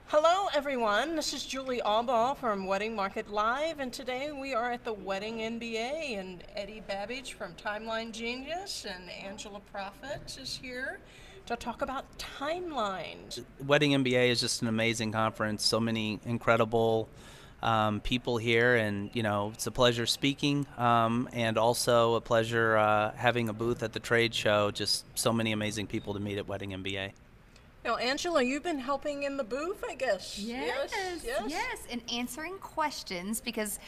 Hello, everyone. This is Julie Albaugh from Wedding Market Live, and today we are at the Wedding NBA, and Eddie Babbage from Timeline Genius and Angela Prophet is here to talk about timelines. Wedding MBA is just an amazing conference. So many incredible people here, and it's a pleasure speaking, and also a pleasure having a booth at the trade show. Just so many amazing people to meet at Wedding MBA. Now, Angela, you've been helping in the booth, I guess. Yes, and answering questions because,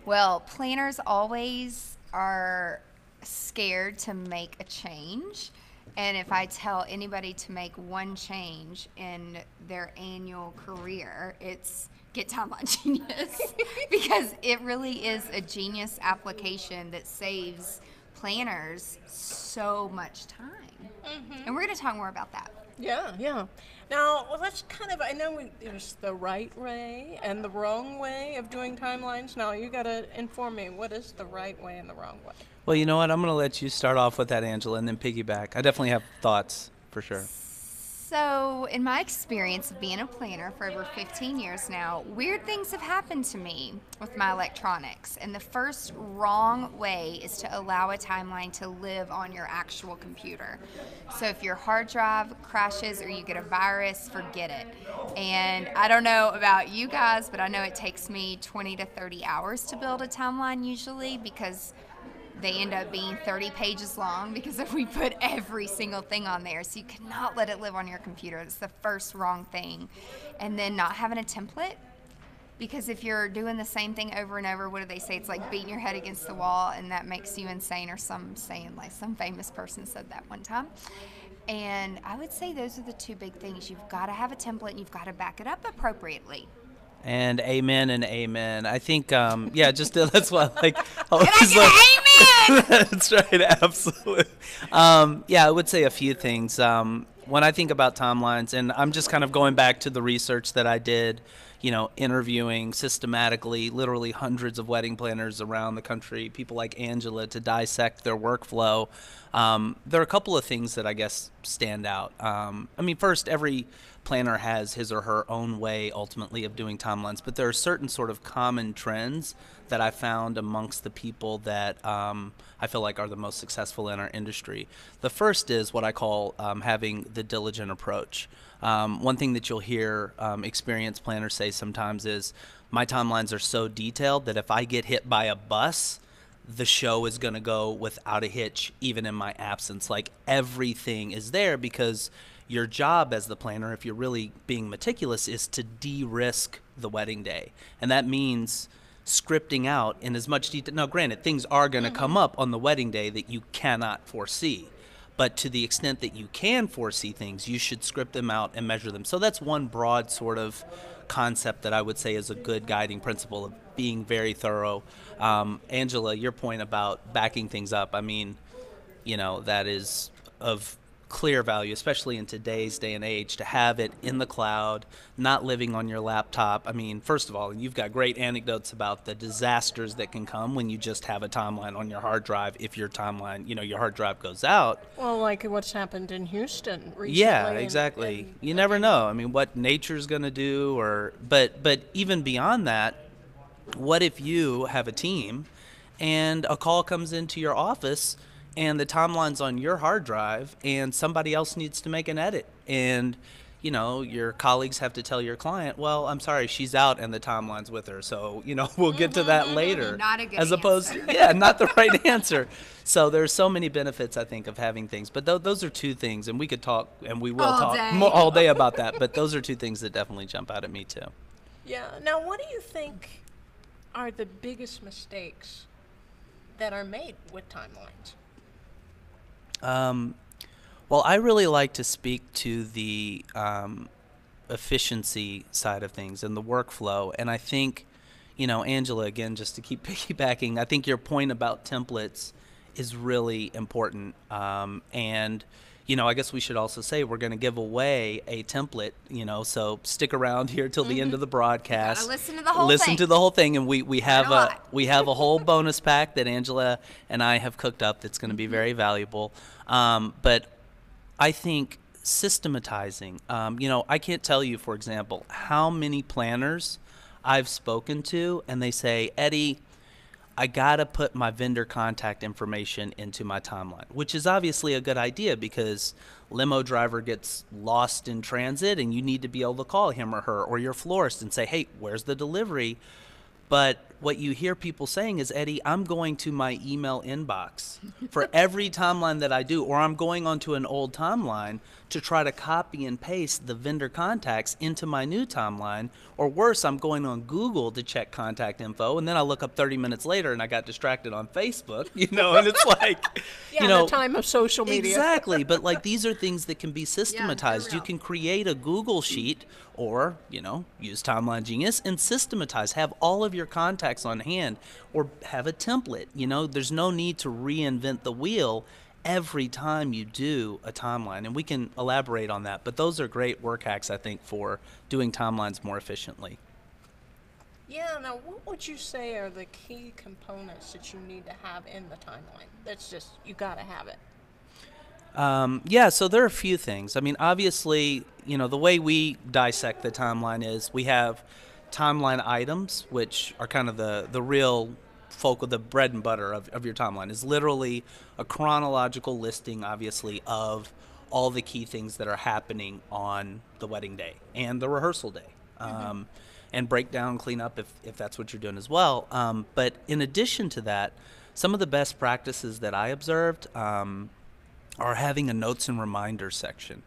well, planners always are scared to make a change. And if I tell anybody to make one change in their annual career, it's get Timeline Genius because it really is a genius application that saves planners so much time. And we're going to talk more about that. Yeah. Now, let's I know there's the right way and the wrong way of doing timelines. Now, you got to inform me, what is the right way and the wrong way? Well, you know what? I'm going to let you start off with that, Angela, and then piggyback. I definitely have thoughts for sure. So, in my experience of being a planner for over 15 years now, weird things have happened to me with my electronics. And the first wrong way is to allow a timeline to live on your actual computer. So, if your hard drive crashes or you get a virus, forget it. And I don't know about you guys, but I know it takes me 20 to 30 hours to build a timeline usually because they end up being 30 pages long because if we put every single thing on there. So you cannot let it live on your computer. It's the first wrong thing. And then not having a template, because if you're doing the same thing over and over, what do they say? It's like beating your head against the wall and that makes you insane, or some famous person said that one time. And I would say those are the two big things. You've got to have a template and you've got to back it up appropriately. And amen and amen. I think, that's why I like. Amen! That's right, absolutely. I would say a few things. When I think about timelines, and I'm just kind of going back to the research that I did, interviewing systematically, literally hundreds of wedding planners around the country, people like Angela, to dissect their workflow. There are a couple of things that I guess stand out. First, every planner has his or her own way ultimately of doing timelines, but there are certain sort of common trends that I found amongst the people that I feel like are the most successful in our industry. The first is what I call having the diligent approach. One thing that you'll hear experienced planners say sometimes is, my timelines are so detailed that if I get hit by a bus, the show is going to go without a hitch, even in my absence. Like, everything is there because your job as the planner, if you're really being meticulous, is to de-risk the wedding day. And that means scripting out in as much detail. Now, granted, things are going to come up on the wedding day that you cannot foresee. But to the extent that you can foresee things, you should script them out and measure them. So that's one broad sort of concept that I would say is a good guiding principle of being very thorough. Angela, your point about backing things up, that is of clear value, especially in today's day and age, to have it in the cloud, not living on your laptop. First of all, you've got great anecdotes about the disasters that can come when you just have a timeline on your hard drive. If your timeline, your hard drive goes out. Well, like what's happened in Houston recently. Yeah, exactly. You never know. What nature's going to do, but even beyond that, what if you have a team and a call comes into your office and the timeline's on your hard drive and somebody else needs to make an edit, and your colleagues have to tell your client, well, I'm sorry, she's out and the timeline's with her, so we'll get to that later. Not a good as opposed answer. Not the right answer. So there's so many benefits, I think, of having things, but those are two things, and we could talk, and we will all day about that, but those are two things that definitely jump out at me too. Yeah. Now, what do you think are the biggest mistakes that are made with timelines? Well, I really like to speak to the efficiency side of things and the workflow. And I think, Angela, again, just to keep piggybacking, I think your point about templates is really important. And I guess we should also say we're going to give away a template, so stick around here till the end of the broadcast. Gotta listen to the whole thing. Listen to the whole thing, and we have a whole bonus pack that Angela and I have cooked up that's going to be very valuable. But I think systematizing. I can't tell you, for example, how many planners I've spoken to, and they say, Eddie, I gotta put my vendor contact information into my timeline, which is obviously a good idea because limo driver gets lost in transit and you need to be able to call him or her or your florist and say, hey, where's the delivery? But what you hear people saying is, Eddie, I'm going to my email inbox for every timeline that I do, or I'm going onto an old timeline to try to copy and paste the vendor contacts into my new timeline. Or worse, I'm going on Google to check contact info, and then I look up 30 minutes later and I got distracted on Facebook, and it's like, Yeah, in the time of social media. Exactly, but like these are things that can be systematized. You real. can create a Google sheet or, use Timeline Genius and systematize, have all of your contacts on hand or have a template. There's no need to reinvent the wheel every time you do a timeline, and we can elaborate on that, but those are great work hacks, I think, for doing timelines more efficiently. Yeah, now what would you say are the key components that you need to have in the timeline? That's just, you gotta have it. So there are a few things. I mean, obviously, the way we dissect the timeline is we have timeline items, which are kind of the real focal, the bread and butter of your timeline, is literally a chronological listing, obviously, of all the key things that are happening on the wedding day and the rehearsal day. And break down, clean up if that's what you're doing as well. But in addition to that, some of the best practices that I observed are having a notes and reminders section.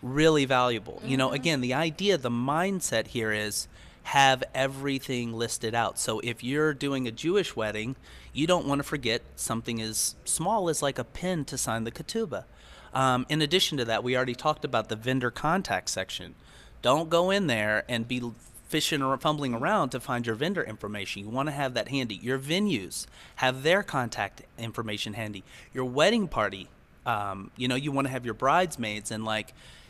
Really valuable. Again, the idea, the mindset here is have everything listed out. So if you're doing a Jewish wedding, you don't want to forget something as small as like a pin to sign the ketubah. In addition to that, we already talked about the vendor contact section. Don't go in there and be fishing or fumbling around to find your vendor information. You want to have that handy. Your venues have their contact information handy. Your wedding party, you want to have your bridesmaids and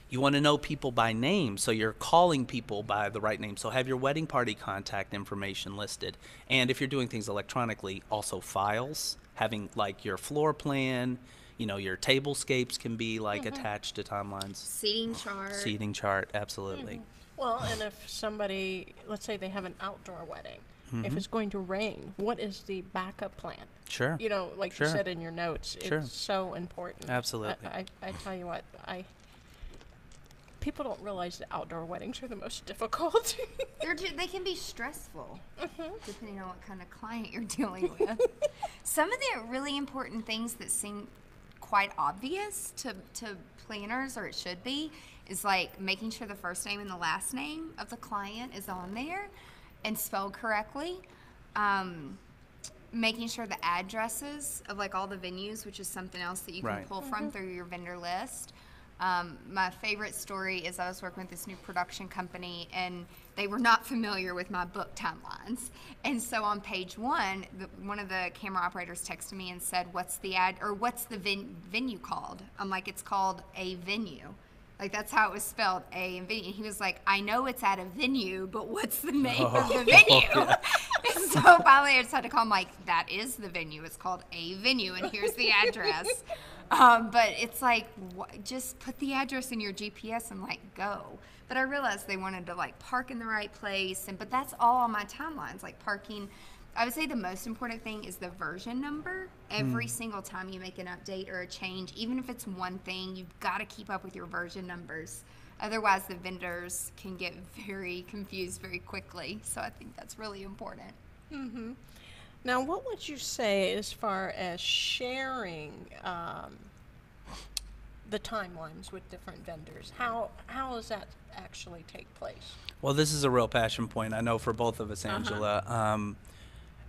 you want to know people by name, so you're calling people by the right name. So have your wedding party contact information listed. And if you're doing things electronically, also files, having your floor plan, your tablescapes can be attached to timelines. Seating chart, absolutely. Well, and if somebody, let's say they have an outdoor wedding, if it's going to rain, what is the backup plan? Sure. You Sure. said in your notes, Sure. it's so important. Absolutely. I tell you what, people don't realize that outdoor weddings are the most difficult. They can be stressful, depending on what kind of client you're dealing with. Some of the really important things that seem quite obvious to planners, or it should be, is making sure the first name and the last name of the client is on there and spelled correctly. Making sure the addresses of all the venues, which is something else that you can pull from through your vendor list. My favorite story is I was working with this new production company, and they were not familiar with my book timelines. And so on page one of the camera operators texted me and said, what's the venue called? I'm like, it's called A Venue. That's how it was spelled, A and venue. And he was like, I know it's at a venue, but what's the name of the venue? And so finally I just had to call him, that is the venue. It's called A Venue, and here's the address. But it's just put the address in your GPS and go. But I realized they wanted to park in the right place, but that's all on my timelines, parking. I would say the most important thing is the version number. Every single time you make an update or a change, even if it's one thing, you've got to keep up with your version numbers. Otherwise, the vendors can get very confused very quickly. So I think that's really important. Mm-hmm. Now, what would you say as far as sharing the timelines with different vendors? How does that actually take place? Well, this is a real passion point, I know, for both of us, Angela.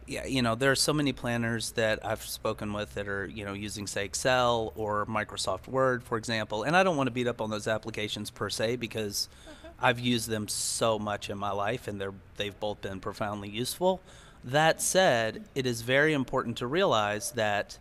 There are so many planners that I've spoken with that are, using, say, Excel or Microsoft Word, for example. And I don't want to beat up on those applications per se because I've used them so much in my life, and they've both been profoundly useful. That said, it is very important to realize that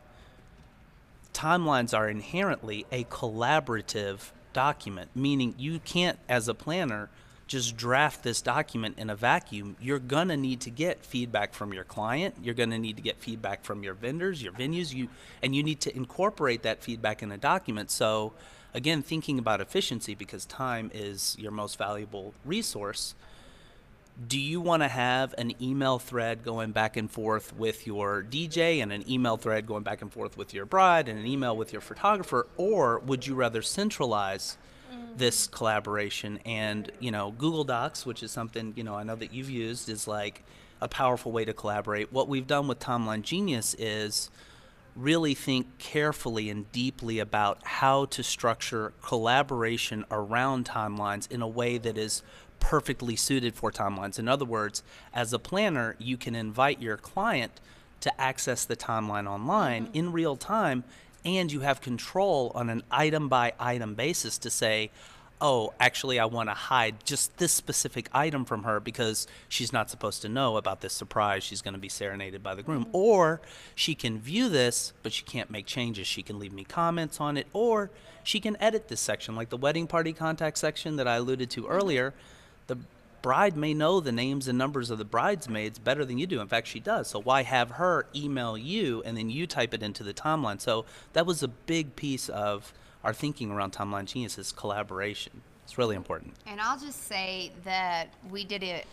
timelines are inherently a collaborative document, meaning you can't, as a planner, just draft this document in a vacuum. You're going to need to get feedback from your client. You're going to need to get feedback from your vendors, your venues, and you need to incorporate that feedback in a document. So again, thinking about efficiency, because time is your most valuable resource. Do you want to have an email thread going back and forth with your DJ and an email thread going back and forth with your bride and an email with your photographer, or would you rather centralize this collaboration? And, Google Docs, which is something, I know that you've used, is like a powerful way to collaborate. What we've done with Timeline Genius is really think carefully and deeply about how to structure collaboration around timelines in a way that is perfectly suited for timelines. In other words, as a planner, you can invite your client to access the timeline online in real time, and you have control on an item by item basis to say, oh, actually, I want to hide just this specific item from her because she's not supposed to know about this surprise. She's going to be serenaded by the groom. Or she can view this, but she can't make changes. She can leave me comments on it, or she can edit this section, like the wedding party contact section that I alluded to earlier. The bride may know the names and numbers of the bridesmaids better than you do. In fact, she does. So why have her email you and then you type it into the timeline? So that was a big piece of our thinking around Timeline Genius, is collaboration. It's really important. And I'll just say that we did a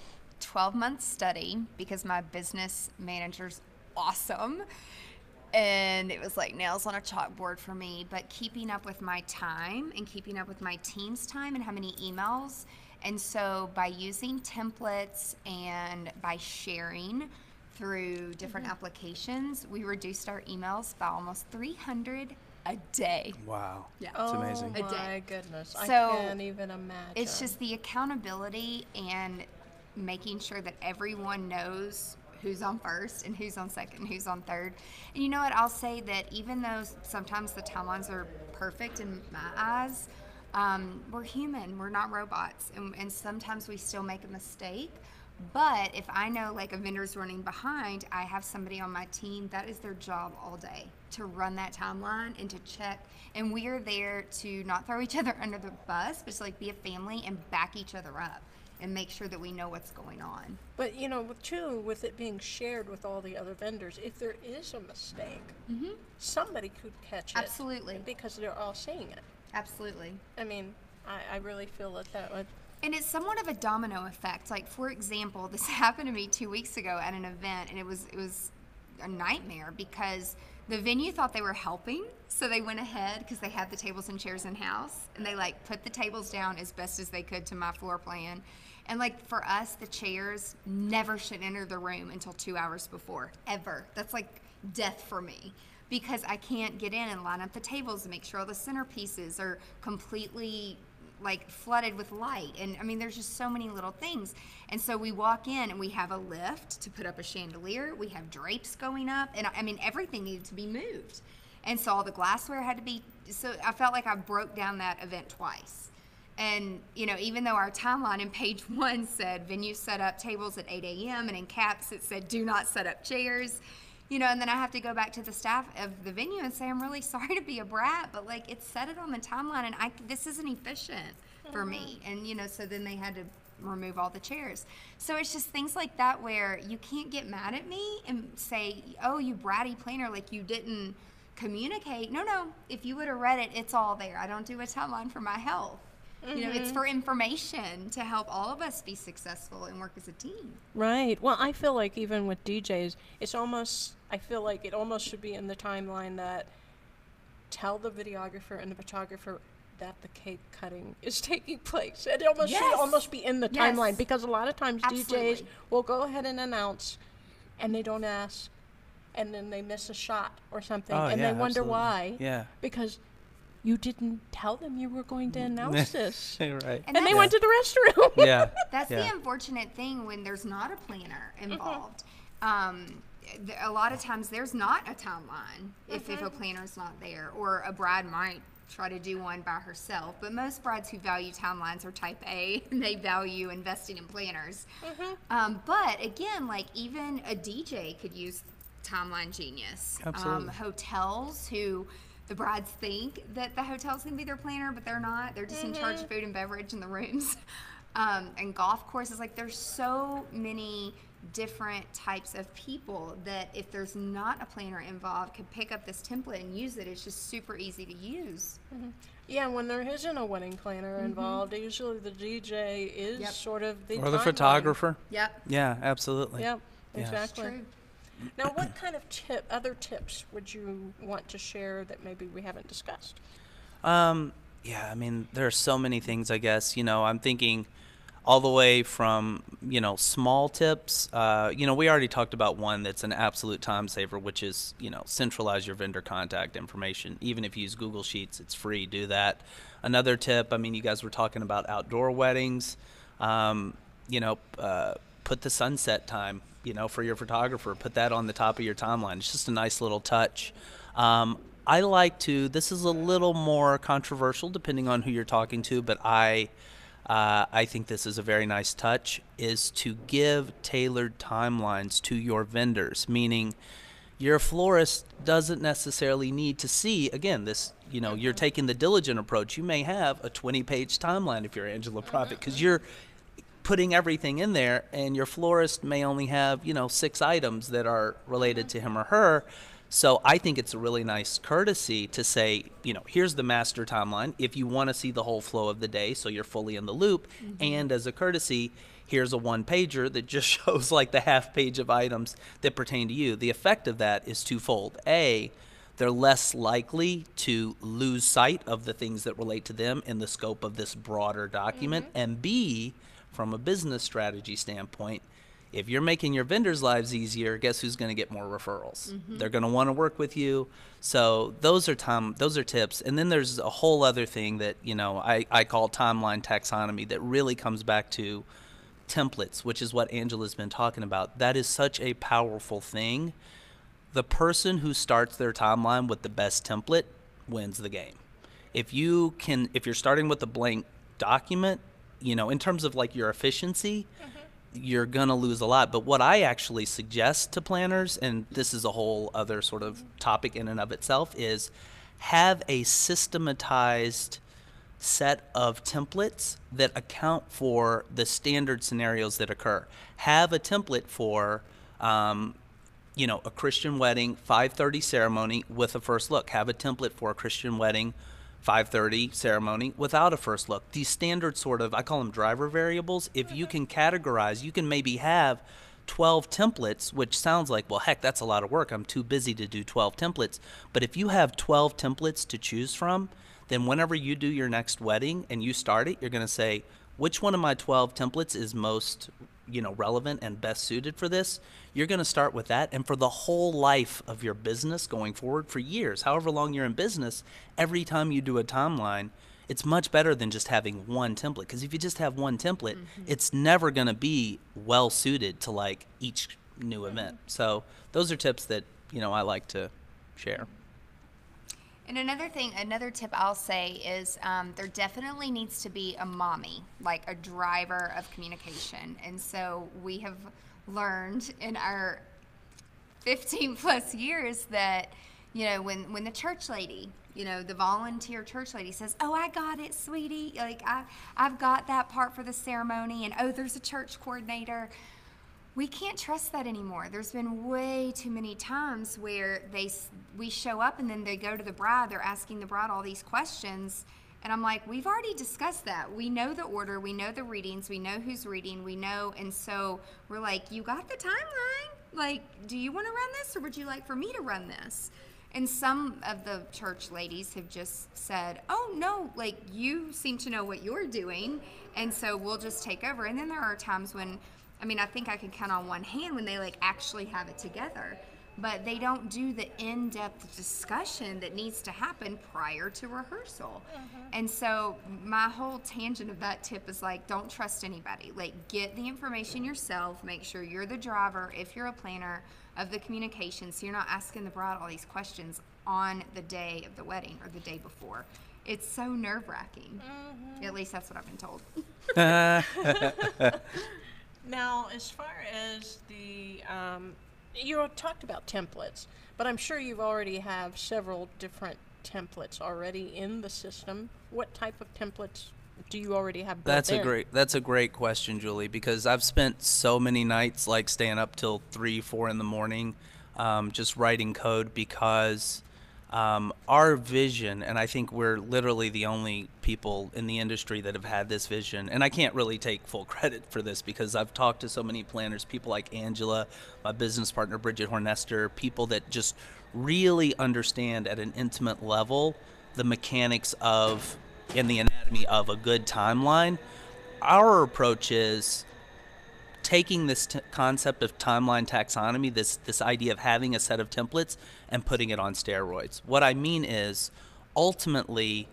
12-month study because my business manager's awesome. And it was like nails on a chalkboard for me. But keeping up with my time and keeping up with my team's time and how many emails. And so by using templates and by sharing through different applications, we reduced our emails by almost 300 a day. Wow. Yeah. It's amazing. Oh my goodness. I So, can't even imagine. It's just the accountability and making sure that everyone knows who's on first and who's on second and who's on third. And you know what? I'll say that even though sometimes the timelines are perfect in my eyes, we're human. We're not robots. And sometimes we still make a mistake. But if I know like a vendor's running behind, I have somebody on my team that is their job all day to run that timeline and to check. And we are there to not throw each other under the bus, but to like be a family and back each other up and make sure that we know what's going on. But too, with it being shared with all the other vendors, if there is a mistake, somebody could catch it. Absolutely. Because they're all seeing it. Absolutely. I mean, I really feel that would. And it's somewhat of a domino effect. Like, for example, this happened to me 2 weeks ago at an event, and it was a nightmare because the venue thought they were helping, so they went ahead because they had the tables and chairs in house, and they like put the tables down as best as they could to my floor plan. And like for us, the chairs never should enter the room until 2 hours before, ever. That's like death for me, because I can't get in and line up the tables and make sure all the centerpieces are completely like flooded with light. And I mean, there's just so many little things. And so we walk in and we have a lift to put up a chandelier. We have drapes going up. And I mean, everything needed to be moved. And so all the glassware had to be, so I felt like I broke down that event twice. And, even though our timeline in page 1 said venue set up tables at 8 a.m. and in caps it said do not set up chairs, and then I have to go back to the staff of the venue and say, I'm really sorry to be a brat, but like it said it on the timeline and this isn't efficient for me. And, so then they had to remove all the chairs. So it's just things like that where you can't get mad at me and say, oh, you bratty planner, like you didn't communicate. No, if you would have read it, it's all there. I don't do a timeline for my health. It's for information to help all of us be successful and work as a team. Right. Well, I feel like even with DJs, I feel like it almost should be in the timeline that tell the videographer and the photographer that the cake cutting is taking place. It almost should almost be in the timeline, because a lot of times DJs will go ahead and announce and they don't ask, and then they miss a shot or something, and they wonder why. Yeah. Because you didn't tell them you were going to announce this. Right. And they went to the restroom. Yeah. That's the unfortunate thing when there's not a planner involved. A lot of times there's not a timeline if a planner's not there, or a bride might try to do one by herself. But most brides who value timelines are type A, and they value investing in planners. But again, like even a DJ could use Timeline Genius. Absolutely. Hotels who the brides think that the hotel's going to be their planner, but they're not. They're just in charge of food and beverage in the rooms. And golf courses. Like, there's so many different types of people that, if there's not a planner involved, could pick up this template and use it. It's just super easy to use. Yeah, when there isn't a wedding planner involved, usually the DJ is Yep. sort of the Or the timeline. photographer. Yep. Yeah, absolutely. Yep, Yes. exactly. True. Now, what kind of other tips would you want to share that maybe we haven't discussed? Yeah, I mean, there are so many things, I guess. I'm thinking all the way from, small tips. We already talked about one that's an absolute time saver, which is, centralize your vendor contact information. Even if you use Google Sheets, it's free. Do that. Another tip, I mean, you guys were talking about outdoor weddings. Put the sunset time, for your photographer. Put that on the top of your timeline. It's just a nice little touch. I like to, this is a little more controversial depending on who you're talking to, but I think this is a very nice touch, is to give tailored timelines to your vendors, meaning your florist doesn't necessarily need to see, again, this, you're taking the diligent approach. You may have a 20-page timeline if you're Angela Profit, because you're putting everything in there, and your florist may only have, 6 items that are related to him or her. So I think it's a really nice courtesy to say, here's the master timeline if you want to see the whole flow of the day so you're fully in the loop. And as a courtesy, here's a one-pager that just shows like the half page of items that pertain to you. The effect of that is twofold. A, they're less likely to lose sight of the things that relate to them in the scope of this broader document. And B, from a business strategy standpoint, if you're making your vendors' lives easier, guess who's going to get more referrals? They're going to want to work with you. So those are tips. And then there's a whole other thing that, I call timeline taxonomy that really comes back to templates, which is what Angela's been talking about. That is such a powerful thing. The person who starts their timeline with the best template wins the game. If you're starting with a blank document, in terms of like your efficiency, you're going to lose a lot. But what I actually suggest to planners, and this is a whole other sort of topic in and of itself, is have a systematized set of templates that account for the standard scenarios that occur. Have a template for, a Christian wedding, 5:30 ceremony with a first look. Have a template for a Christian wedding, 5:30 ceremony without a first look. These standard sort of, I call them driver variables. If you can categorize, you can maybe have 12 templates, which sounds like, well, heck, that's a lot of work. I'm too busy to do 12 templates. But if you have 12 templates to choose from, then whenever you do your next wedding and you start it, you're going to say, which one of my 12 templates is most relevant and best suited for this? You're going to start with that. And for the whole life of your business going forward, for years, however long you're in business, every time you do a timeline, it's much better than just having one template. Because if you just have one template, it's never going to be well suited to like each new event. So those are tips that, I like to share. And another tip I'll say is there definitely needs to be a mommy, like a driver of communication. And so we have learned in our 15 plus years that, when the church lady, the volunteer church lady says, oh, I got it, sweetie. Like I've got that part for the ceremony, and oh, there's a church coordinator. We can't trust that anymore. There's been way too many times where we show up and then they go to the bride. They're asking the bride all these questions. And I'm like, we've already discussed that. We know the order. We know the readings. We know who's reading. We know. And so we're like, you got the timeline? Like, do you want to run this or would you like for me to run this? And some of the church ladies have just said, oh, no, like you seem to know what you're doing. And so we'll just take over. And then there are times when, I think I could count on one hand when they like actually have it together, but they don't do the in-depth discussion that needs to happen prior to rehearsal. And so my whole tangent of that tip is like, don't trust anybody. Like, get the information yourself. Make sure you're the driver, if you're a planner, of the communication, so you're not asking the bride all these questions on the day of the wedding or the day before. It's so nerve-wracking. At least that's what I've been told. Now, as far as you talked about templates, but I'm sure you've already have several different templates already in the system. What type of templates do you already have built That's a great question, Julie, because I've spent so many nights like staying up till 3, 4 in the morning, just writing code because our vision, and I think we're literally the only people in the industry that have had this vision, and I can't really take full credit for this because I've talked to so many planners, people like Angela, my business partner Bridget Hornester, people that just really understand at an intimate level the mechanics of and the anatomy of a good timeline. Our approach is taking this concept of timeline taxonomy, this idea of having a set of templates and putting it on steroids. What I mean is, ultimately,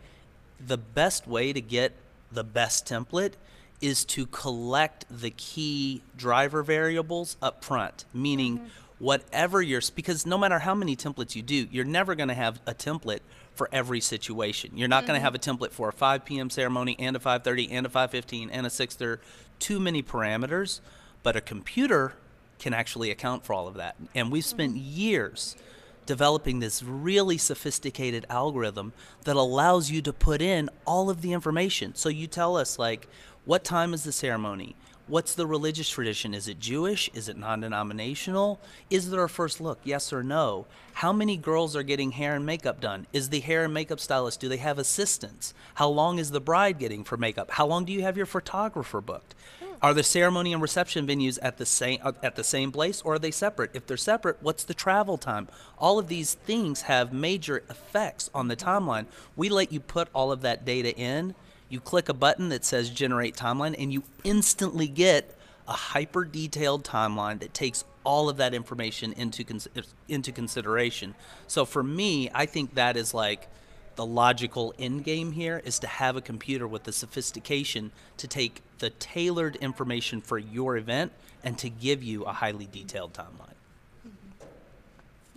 the best way to get the best template is to collect the key driver variables up front, meaning whatever because no matter how many templates you do, you're never going to have a template for every situation. You're not going to have a template for a 5 p.m. ceremony and a 5:30 and a 5:15 and a 6. There are too many parameters, but a computer can actually account for all of that. And we've spent years developing this really sophisticated algorithm that allows you to put in all of the information. So you tell us, like, what time is the ceremony? What's the religious tradition? Is it Jewish? Is it non-denominational? Is there a first look? Yes or no? How many girls are getting hair and makeup done? Is the hair and makeup stylist, do they have assistants? How long is the bride getting for makeup? How long do you have your photographer booked? Are the ceremony and reception venues at the same place, or are they separate? If they're separate, what's the travel time? All of these things have major effects on the timeline. We let you put all of that data in. You click a button that says generate timeline, and you instantly get a hyper detailed timeline that takes all of that information into consideration. So for me, I think that is like the logical end game here, is to have a computer with the sophistication to take the tailored information for your event and to give you a highly detailed timeline.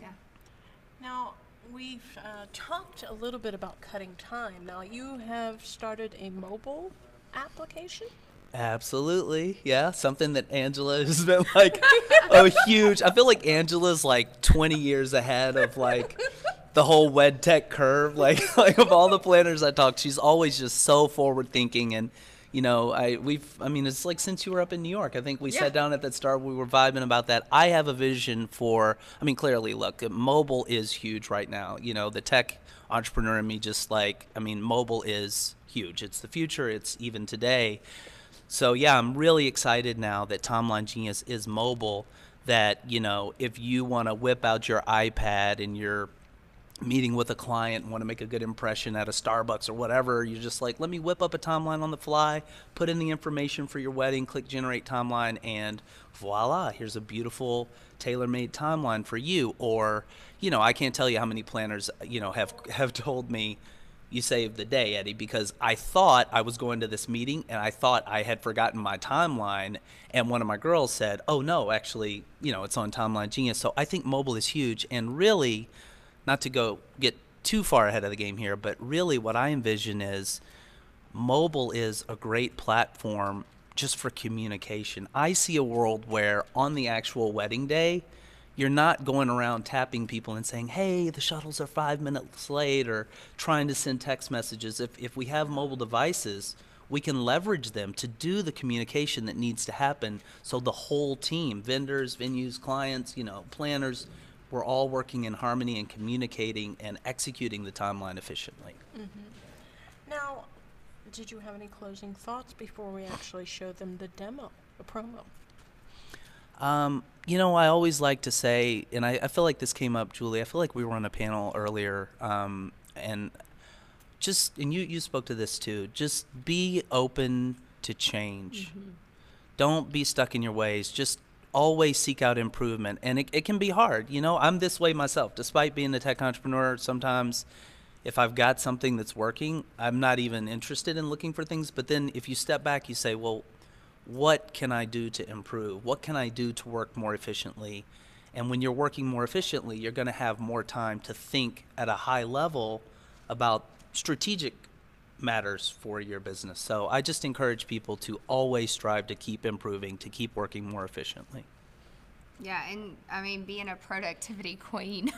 Yeah. Now, we've talked a little bit about cutting time. Now, you have started a mobile application? Absolutely. Yeah. Something that Angela has been like a huge, I feel like Angela's like 20 years ahead of like the whole wed tech curve. Like of all the planners I talk, she's always just so forward thinking. And, you know, I mean, it's like since you were up in New York, I think we sat down at that start, we were vibing about that. I have a vision for, I mean, clearly, look, mobile is huge right now. You know, the tech entrepreneur in me just like, I mean, mobile is huge. It's the future. It's even today. So, yeah, I'm really excited now that Timeline Genius is mobile, that, you know, if you want to whip out your iPad and you're meeting with a client and want to make a good impression at a Starbucks or whatever, you're just like, let me whip up a timeline on the fly, put in the information for your wedding, click generate timeline, and voila, here's a beautiful tailor-made timeline for you. Or, you know, I can't tell you how many planners, you know, have told me, you saved the day, Eddie, because I thought I was going to this meeting and I thought I had forgotten my timeline, and one of my girls said, oh no, actually, you know, it's on Timeline Genius. So I think mobile is huge, and really, not to get too far ahead of the game here, but really what I envision is mobile is a great platform just for communication. I see a world where on the actual wedding day, you're not going around tapping people and saying, hey, the shuttles are 5 minutes late, or trying to send text messages. If we have mobile devices, we can leverage them to do the communication that needs to happen. So the whole team, vendors, venues, clients, you know, planners, we're all working in harmony and communicating and executing the timeline efficiently. Now, did you have any closing thoughts before we actually show them the demo, the promo? You know, I always like to say, and I feel like this came up, Julie, I feel like we were on a panel earlier, and you spoke to this too, just be open to change. Don't be stuck in your ways. Just always seek out improvement. And it can be hard. You know, I'm this way myself. Despite being a tech entrepreneur, sometimes if I've got something that's working, I'm not even interested in looking for things. But then if you step back, you say, well, what can I do to improve? What can I do to work more efficiently? And when you're working more efficiently, you're going to have more time to think at a high level about strategic matters for your business. So I just encourage people to always strive to keep improving, to keep working more efficiently. Yeah, and I mean, being a productivity queen,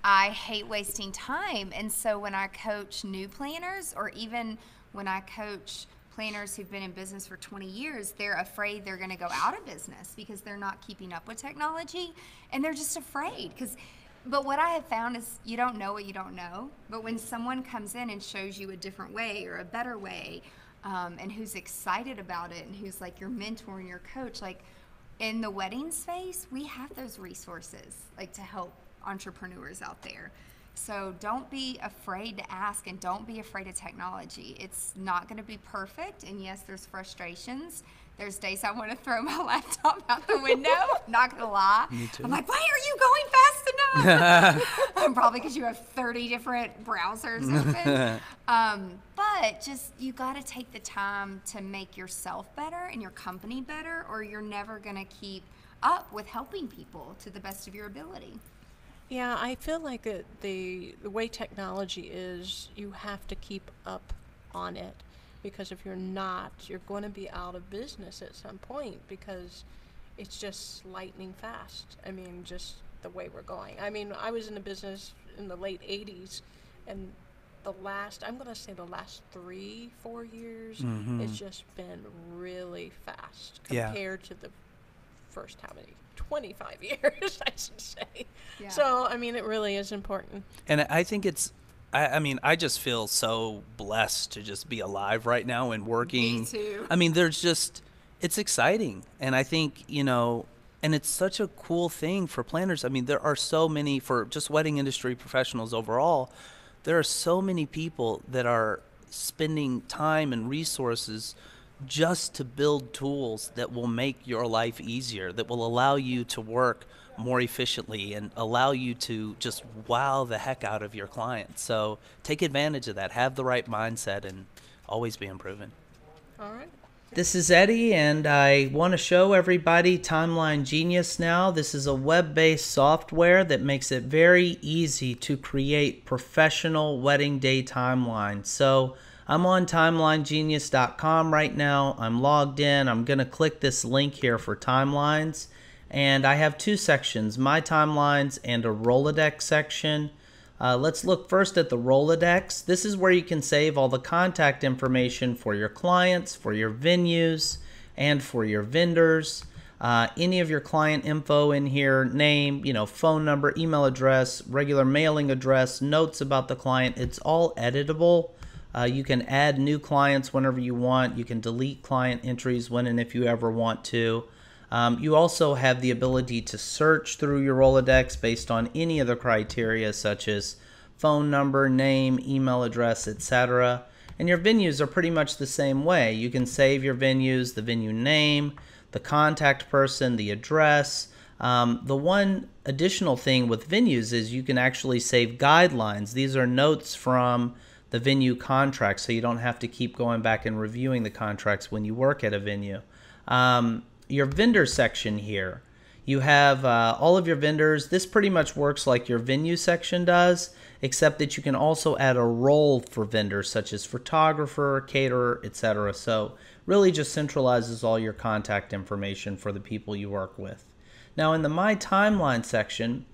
I hate wasting time. And so when I coach new planners, or even when I coach planners who've been in business for 20 years, they're afraid they're going to go out of business because they're not keeping up with technology, and they're just afraid. But what I have found is you don't know what you don't know. But when someone comes in and shows you a different way or a better way, and who's excited about it, and who's like your mentor and your coach, like in the wedding space, we have those resources like to help entrepreneurs out there. So don't be afraid to ask, and don't be afraid of technology. It's not going to be perfect, and yes, there's frustrations. There's days I want to throw my laptop out the window. Not going to lie. Me too. I'm like, why are you going fast enough? Probably because you have 30 different browsers open. But just, you got to take the time to make yourself better and your company better, or you're never going to keep up with helping people to the best of your ability. Yeah, I feel like the way technology is, you have to keep up on it, because if you're not, you're going to be out of business at some point, because it's just lightning fast. I mean, just the way we're going. I mean, I was in the business in the late 80s, and I'm going to say the last 3-4 years, it's just been really fast compared to the first, how many? 25 years, I should say. Yeah. So, I mean, it really is important. And I think I mean, I just feel so blessed to just be alive right now and working. Me too. I mean, it's exciting. And I think, and it's such a cool thing for planners. I mean, there are so many, for just wedding industry professionals overall, there are so many people that are spending time and resources just to build tools that will make your life easier, that will allow you to work more efficiently and allow you to just wow the heck out of your clients. So take advantage of that. Have the right mindset and always be improving. All right. This is Eddie, and I want to show everybody Timeline Genius now. This is a web-based software that makes it very easy to create professional wedding day timelines. So I'm on timelinegenius.com right now. I'm logged in. I'm going to click this link here for timelines. And I have two sections, my timelines and a Rolodex section. Let's look first at the Rolodex. This is where you can save all the contact information for your clients, for your venues, and for your vendors. Any of your client info in here, name, phone number, email address, regular mailing address, notes about the client, it's all editable. You can add new clients whenever you want. You can delete client entries when and if you ever want to. You also have the ability to search through your Rolodex based on any of the criteria, such as phone number, name, email address, etc. And your venues are pretty much the same way. You can save your venues, the venue name, the contact person, the address. The one additional thing with venues is you can actually save guidelines. These are notes from the venue contract, so you don't have to keep going back and reviewing the contracts when you work at a venue. Your vendor section here, you have all of your vendors. This pretty much works like your venue section does, except that you can also add a role for vendors such as photographer, caterer, etc. So really just centralizes all your contact information for the people you work with. Now in the My Timeline section,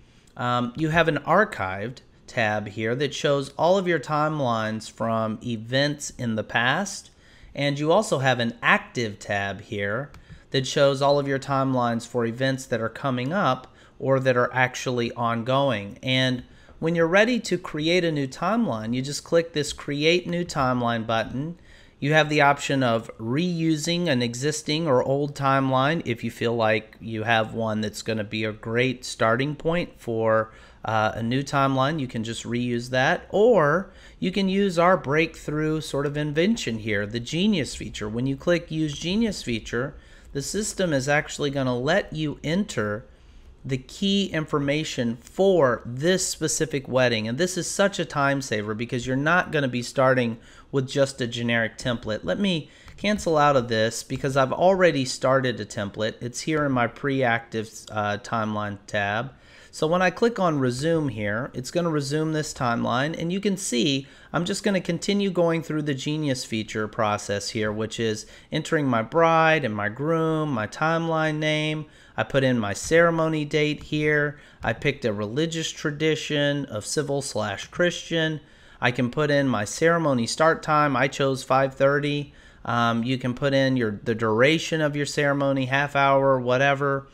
you have an archived tab here that shows all of your timelines from events in the past, and you also have an active tab here that shows all of your timelines for events that are coming up or that are actually ongoing. And when you're ready to create a new timeline, you just click this Create New Timeline button. You have the option of reusing an existing or old timeline if you feel like you have one that's going to be a great starting point for a new timeline. You can just reuse that, or you can use our breakthrough sort of invention here, the Genius feature. When you click Use Genius feature, the system is actually going to let you enter the key information for this specific wedding. And this is such a time saver because you're not going to be starting with just a generic template. Let me cancel out of this because I've already started a template. It's here in my pre-active timeline tab. So when I click on resume here, it's going to resume this timeline, and you can see I'm just going to continue going through the Genius feature process here, which is entering my bride and my groom, my timeline name. I put in my ceremony date here. I picked a religious tradition of civil/Christian. I can put in my ceremony start time. I chose 5:30. You can put in the duration of your ceremony, half hour, whatever.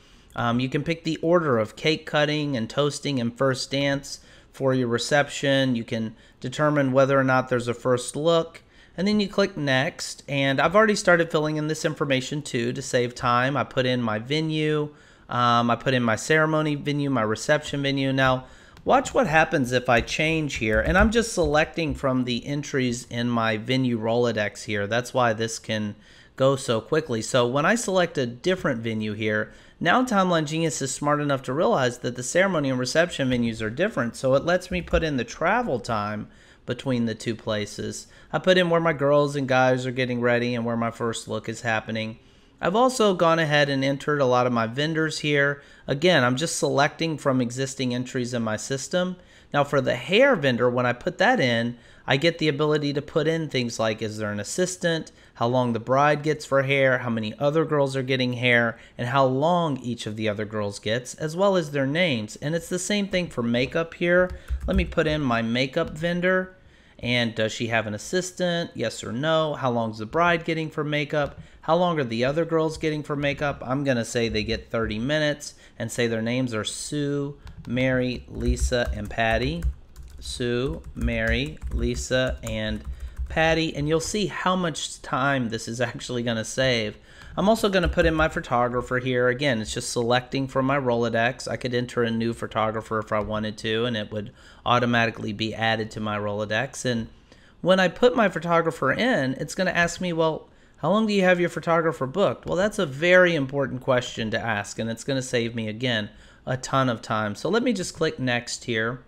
You can pick the order of cake cutting and toasting and first dance for your reception. You can determine whether or not there's a first look. And then you click next. And I've already started filling in this information too to save time. I put in my venue. I put in my ceremony venue, my reception venue. Now, watch what happens if I change here. And I'm just selecting from the entries in my venue Rolodex here. That's why this can go so quickly. So when I select a different venue here, now Timeline Genius is smart enough to realize that the ceremony and reception venues are different. So it lets me put in the travel time between the two places. I put in where my girls and guys are getting ready and where my first look is happening. I've also gone ahead and entered a lot of my vendors here. Again, I'm just selecting from existing entries in my system. Now for the hair vendor, when I put that in, I get the ability to put in things like, is there an assistant, how long the bride gets for hair, how many other girls are getting hair, and how long each of the other girls gets, as well as their names. And it's the same thing for makeup here. Let me put in my makeup vendor. And does she have an assistant? Yes or no? How long is the bride getting for makeup? How long are the other girls getting for makeup? I'm going to say they get 30 minutes and say their names are Sue, Mary, Lisa, and Patty. Sue, Mary, Lisa, and Patty. And you'll see how much time this is actually going to save. I'm also going to put in my photographer here. Again, it's just selecting from my Rolodex. I could enter a new photographer if I wanted to, and it would automatically be added to my Rolodex. And when I put my photographer in, it's going to ask me, well, how long do you have your photographer booked? Well, that's a very important question to ask, and it's going to save me, again, a ton of time. So let me just click next here.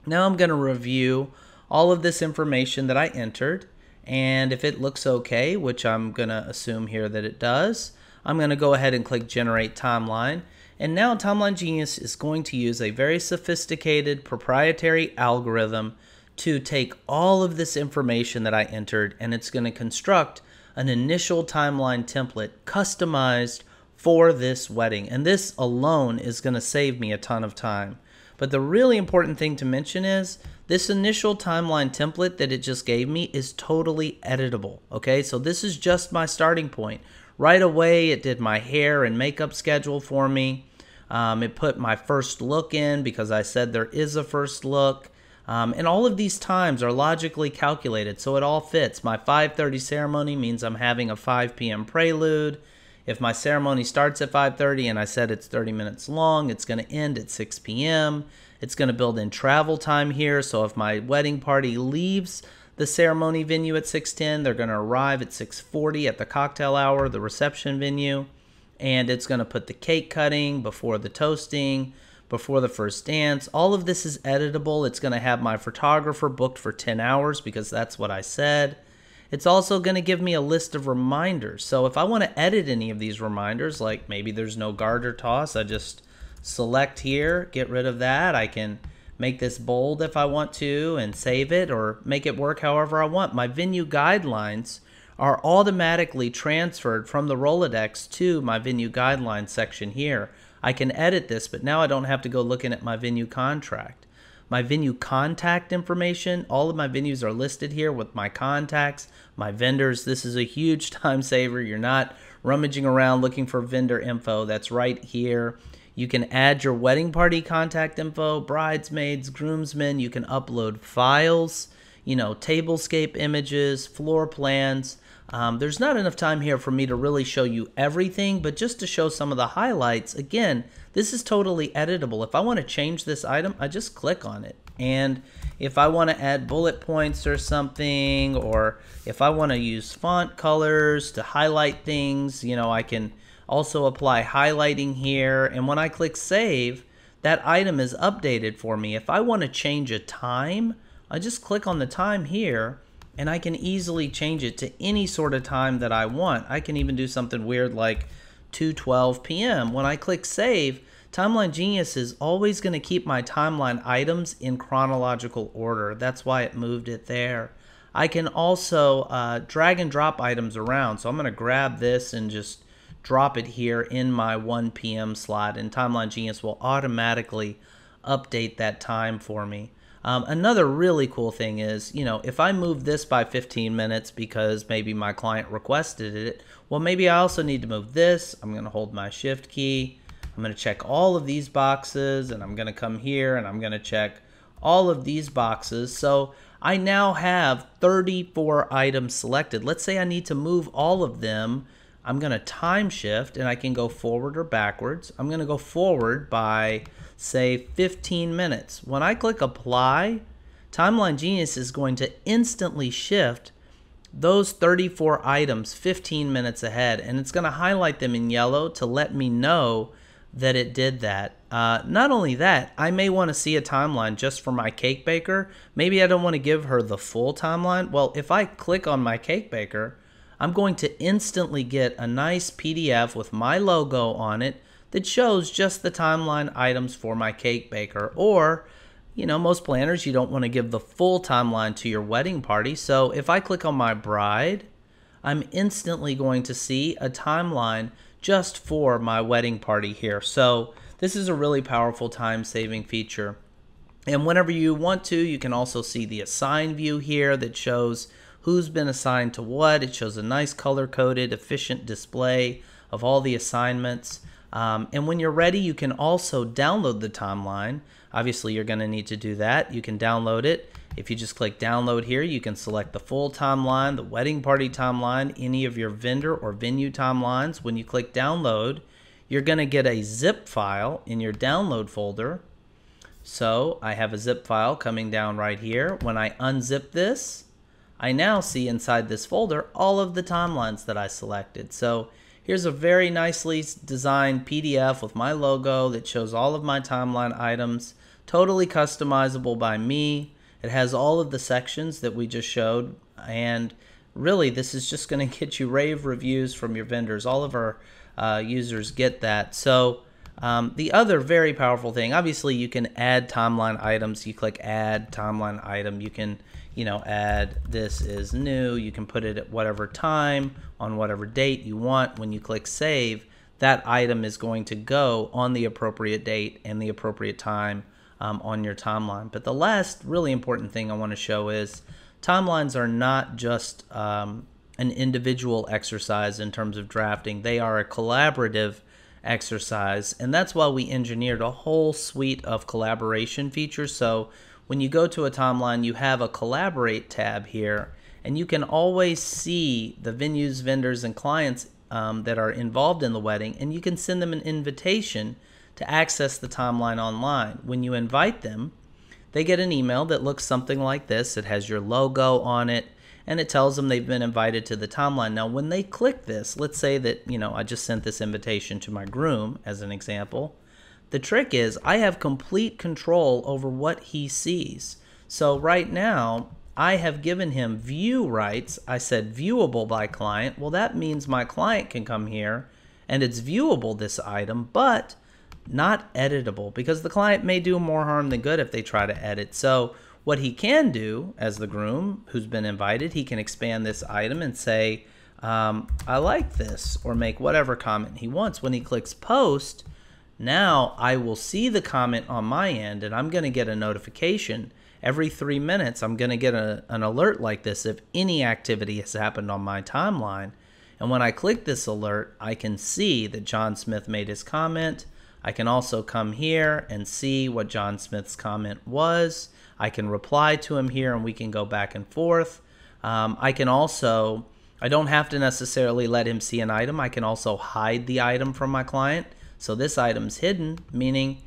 Now I'm going to review all of this information that I entered. And if it looks okay, which I'm going to assume here that it does, I'm going to go ahead and click Generate Timeline. And now Timeline Genius is going to use a very sophisticated proprietary algorithm to take all of this information that I entered, and it's going to construct an initial timeline template customized for this wedding. And this alone is going to save me a ton of time. But the really important thing to mention is this initial timeline template that it just gave me is totally editable. Okay, so this is just my starting point. Right away, it did my hair and makeup schedule for me. It put my first look in because I said there is a first look. And all of these times are logically calculated, so it all fits. My 5:30 ceremony means I'm having a 5 p.m. prelude. If my ceremony starts at 5:30 and I said it's 30 minutes long, it's going to end at 6 p.m. It's going to build in travel time here, so if my wedding party leaves the ceremony venue at 6:10, they're going to arrive at 6:40 at the cocktail hour, the reception venue, and it's going to put the cake cutting before the toasting, before the first dance. All of this is editable. It's going to have my photographer booked for 10 hours because that's what I said. It's also going to give me a list of reminders. So if I want to edit any of these reminders, like maybe there's no garter toss, I just select here, get rid of that. I can make this bold if I want to and save it or make it work however I want. My venue guidelines are automatically transferred from the Rolodex to my venue guidelines section here. I can edit this, but now I don't have to go looking at my venue contract. My venue contact information, all of my venues are listed here with my contacts, my vendors. This is a huge time saver. You're not rummaging around looking for vendor info. That's right here. You can add your wedding party contact info, bridesmaids, groomsmen. You can upload files, tablescape images, floor plans. There's not enough time here for me to really show you everything, but just to show some of the highlights, again, this is totally editable. If I want to change this item, I just click on it. And if I want to add bullet points or something, or if I want to use font colors to highlight things, I can also apply highlighting here. And when I click save, that item is updated for me. If I want to change a time, I just click on the time here, and I can easily change it to any sort of time that I want. I can even do something weird like 2:12 p.m. When I click save, Timeline Genius is always going to keep my timeline items in chronological order. That's why it moved it there. I can also drag and drop items around. So I'm going to grab this and just drop it here in my 1 p.m. slot, and Timeline Genius will automatically update that time for me. Another really cool thing is, if I move this by 15 minutes because maybe my client requested it, well, maybe I also need to move this. I'm going to hold my shift key. I'm going to check all of these boxes, and I'm going to come here and I'm going to check all of these boxes. So I now have 34 items selected. Let's say I need to move all of them. I'm going to time shift, and I can go forward or backwards. I'm going to go forward by, say, 15 minutes. When I click apply, Timeline Genius is going to instantly shift those 34 items 15 minutes ahead, and it's going to highlight them in yellow to let me know that it did that. Not only that, I may want to see a timeline just for my cake baker. Maybe I don't want to give her the full timeline. Well, if I click on my cake baker, I'm going to instantly get a nice PDF with my logo on it that shows just the timeline items for my cake baker. Or, most planners, you don't want to give the full timeline to your wedding party. So if I click on my bride, I'm instantly going to see a timeline just for my wedding party here. So this is a really powerful time-saving feature. And whenever you want to, you can also see the assign view here that shows who's been assigned to what. It shows a nice color-coded, efficient display of all the assignments. And when you're ready, you can also download the timeline. Obviously, you're going to need to do that. You can download it. If you just click download here, you can select the full timeline, the wedding party timeline, any of your vendor or venue timelines. When you click download, you're going to get a zip file in your download folder. So I have a zip file coming down right here. When I unzip this, I now see inside this folder all of the timelines that I selected. So here's a very nicely designed PDF with my logo that shows all of my timeline items, totally customizable by me. It has all of the sections that we just showed, and really this is just going to get you rave reviews from your vendors. All of our users get that. So the other very powerful thing, obviously you can add timeline items. You click add timeline item. You can add this is new. You can put it at whatever time on whatever date you want. When you click save, that item is going to go on the appropriate date and the appropriate time on your timeline. But the last really important thing I want to show is timelines are not just an individual exercise in terms of drafting. They are a collaborative exercise, and that's why we engineered a whole suite of collaboration features. So when you go to a timeline, you have a collaborate tab here, and you can always see the venues, vendors, and clients that are involved in the wedding, and you can send them an invitation to access the timeline online. When you invite them, they get an email that looks something like this. It has your logo on it, and it tells them they've been invited to the timeline. Now, when they click this, let's say that, I just sent this invitation to my groom as an example. The trick is I have complete control over what he sees. So right now, I have given him view rights. I said viewable by client. Well, that means my client can come here and it's viewable, this item, but not editable, because the client may do more harm than good if they try to edit. So what he can do as the groom who's been invited, he can expand this item and say, I like this, or make whatever comment he wants. When he clicks post, now I will see the comment on my end, and I'm going to get a notification. Every 3 minutes, I'm going to get an alert like this if any activity has happened on my timeline. And when I click this alert, I can see that John Smith made his comment. I can also come here and see what John Smith's comment was. I can reply to him here, and we can go back and forth. I don't have to necessarily let him see an item. I can also hide the item from my client. So this item's hidden, meaning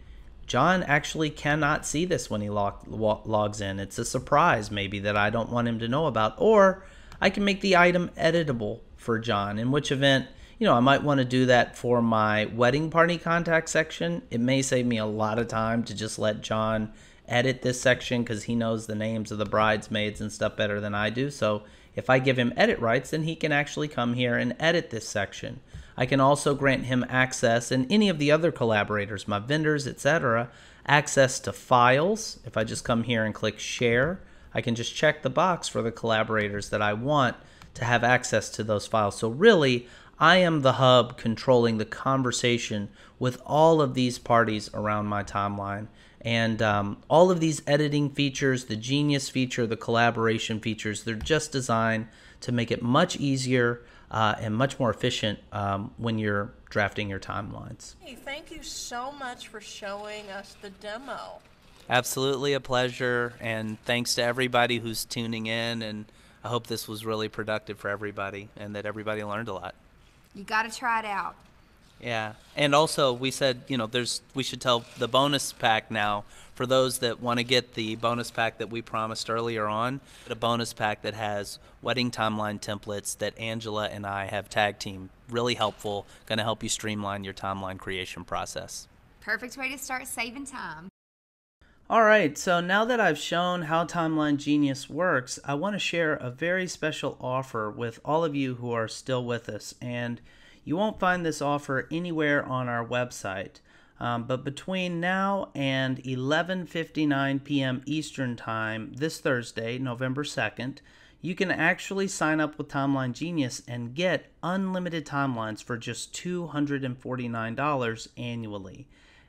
John actually cannot see this when he logs in. It's a surprise maybe that I don't want him to know about. Or I can make the item editable for John, in which event, I might want to do that for my wedding party contact section. It may save me a lot of time to just let John edit this section because he knows the names of the bridesmaids and stuff better than I do. So if I give him edit rights, then he can actually come here and edit this section. I can also grant him access, and any of the other collaborators, my vendors, etc., access to files. If I just come here and click share, I can just check the box for the collaborators that I want to have access to those files. So really, I am the hub controlling the conversation with all of these parties around my timeline. And all of these editing features, the Genius feature, the collaboration features, they're just designed to make it much easier and much more efficient when you're drafting your timelines. Hey, thank you so much for showing us the demo. Absolutely a pleasure, and thanks to everybody who's tuning in, and I hope this was really productive for everybody and that everybody learned a lot. You got to try it out. Yeah, and also we said, we should tell the bonus pack now for those that want to get the bonus pack that we promised earlier on, a bonus pack that has wedding timeline templates that Angela and I have tag team. Really helpful, going to help you streamline your timeline creation process. Perfect way to start saving time. All right, so now that I've shown how Timeline Genius works, I want to share a very special offer with all of you who are still with us. And you won't find this offer anywhere on our website. But between now and 11:59 p.m. Eastern Time this Thursday, November 2nd, you can actually sign up with Timeline Genius and get unlimited timelines for just $249 annually.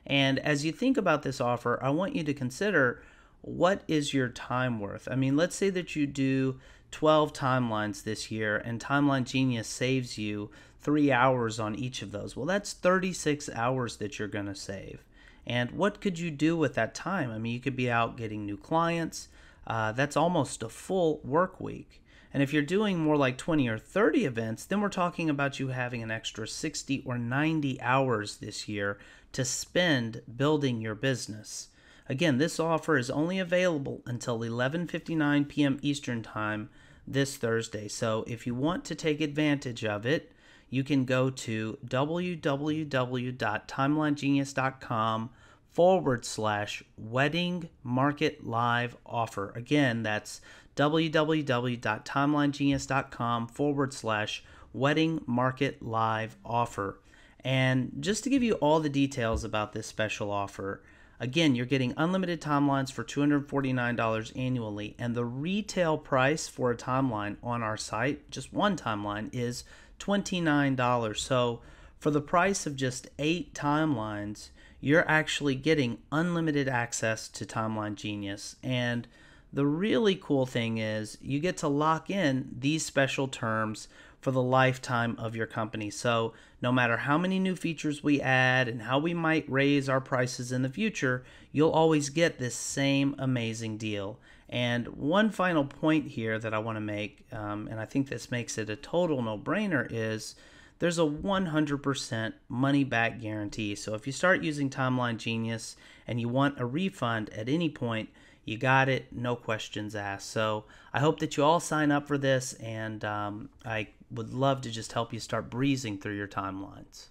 And as you think about this offer, I want you to consider, what is your time worth? I mean, let's say that you do 12 timelines this year and Timeline Genius saves you 3 hours on each of those. Well, that's 36 hours that you're going to save. And what could you do with that time? I mean, you could be out getting new clients. That's almost a full work week. And if you're doing more like 20 or 30 events, then we're talking about you having an extra 60 or 90 hours this year to spend building your business. Again, this offer is only available until 11:59 p.m. Eastern Time this Thursday. So if you want to take advantage of it, you can go to www.timelinegenius.com/wedding market live offer. Again, that's www.timelinegenius.com/wedding market live offer. And just to give you all the details about this special offer, again, you're getting unlimited timelines for $249 annually, and the retail price for a timeline on our site, just one timeline, is $29. So for the price of just 8 timelines, you're actually getting unlimited access to Timeline Genius. And the really cool thing is you get to lock in these special terms for the lifetime of your company. So no matter how many new features we add and how we might raise our prices in the future, you'll always get this same amazing deal. And one final point here that I want to make, and I think this makes it a total no-brainer, is there's a 100% money-back guarantee. So if you start using Timeline Genius and you want a refund at any point, you got it, no questions asked. So I hope that you all sign up for this, and I would love to just help you start breezing through your timelines.